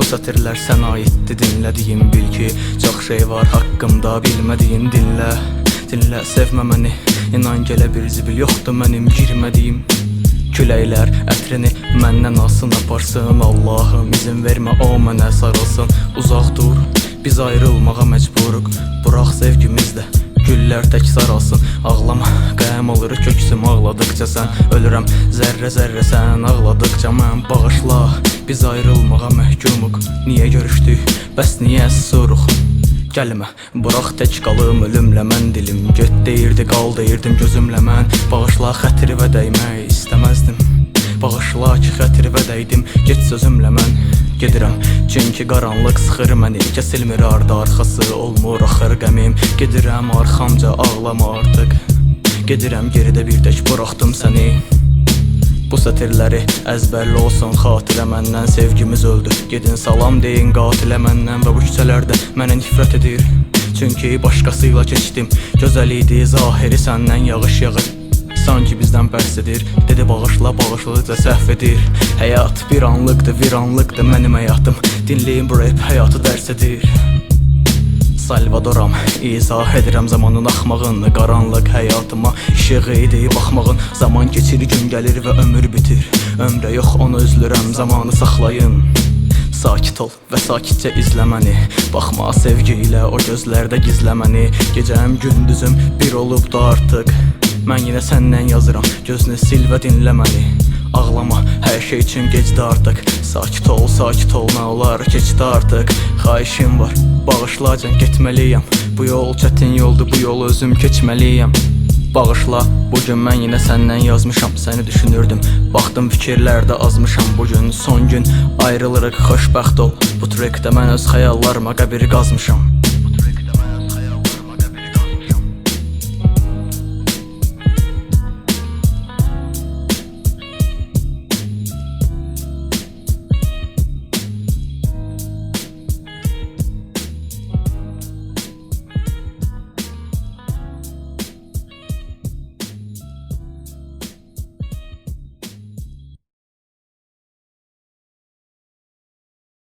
sətirlər sənə aiddir, dinlədiyim bil ki, çox şey var haqqımda bilmədiyin, dinlə. Dinlə, sevmə məni, inan gələ bir zibil yoxdur mənim girmədiyim. Küləklər ətrini məndən alsın, aparsın, Allahım izin vermə o mənə sarılsın. Uzaq dur, biz ayrılmağa məcburuq, burax sevgimizdə güllər tək saralsın. Ağlama, qəm olur köksüm ağladıqca sən, ölürəm zərrə zərrə sən ağladıqca mən. Bağışla, biz ayrılmağa məhkumuq, niyə görüşdük, bəs niyə susuruq? Gəlmə, burax tək qalım ölümlə mən, dilim get deyirdi, qal deyirdim gözümlə mən. Bağışla, xətrivə dəymək istəməzdim, bağışla ki xətrivə dəydim, get sözümlə mən. Gedirəm, çünki qaranlıq sıxır məni, kəsilmir ardı arxası, olmur axır qəmim. Gedirəm, arxamca ağlama artıq, gedirəm, geridə bir tək buraxdım səni. Bu sətirləri əzbərli olsun xatirə məndən, sevgimiz öldü, gedin salam deyin qatilə məndən. Və bu küçələrdə mənə nifrət edir, çünki başqasıyla keçdim. Gözəl idi zahiri, səndən yağış yağır, sanki bizdən bərs edir. Dedi bağışla, bağışladıqca səhv edir. Həyat bir anlıqdır, viranlıqdır mənim həyatım, dinləyin bu rap həyatı dərs edir. Salvadoram, izah edirəm zamanın axmağını, qaranlıq həyatıma işığı idi baxmağın. Zaman keçir, gün gəlir və ömür bitir, ömrə yox onu üzlürəm, zamanı saxlayın. Sakit ol və sakitcə izlə məni, baxma sevgi ilə o gözlərdə gizlə məni. Gecəm gündüzüm bir olubdu artıq, mən yenə səndən yazıram, gözünü sil və dinlə məni. Ağlama, hər şey üçün gecdi artıq, sakit ol, nə olar keçdi artıq. Xahişim var, bağışla can getməliyəm, bu yol çətin yoldur, bu yolu özüm keçməliyəm. Bağışla, bugün mən yenə səndən yazmışam, səni düşünürdüm, baxdım fikirlərdə azmışam. Bugün son gün ayrılırıq, xoşbəxt ol, bu trekdə mən öz xəyallarıma qəbir qazmışam.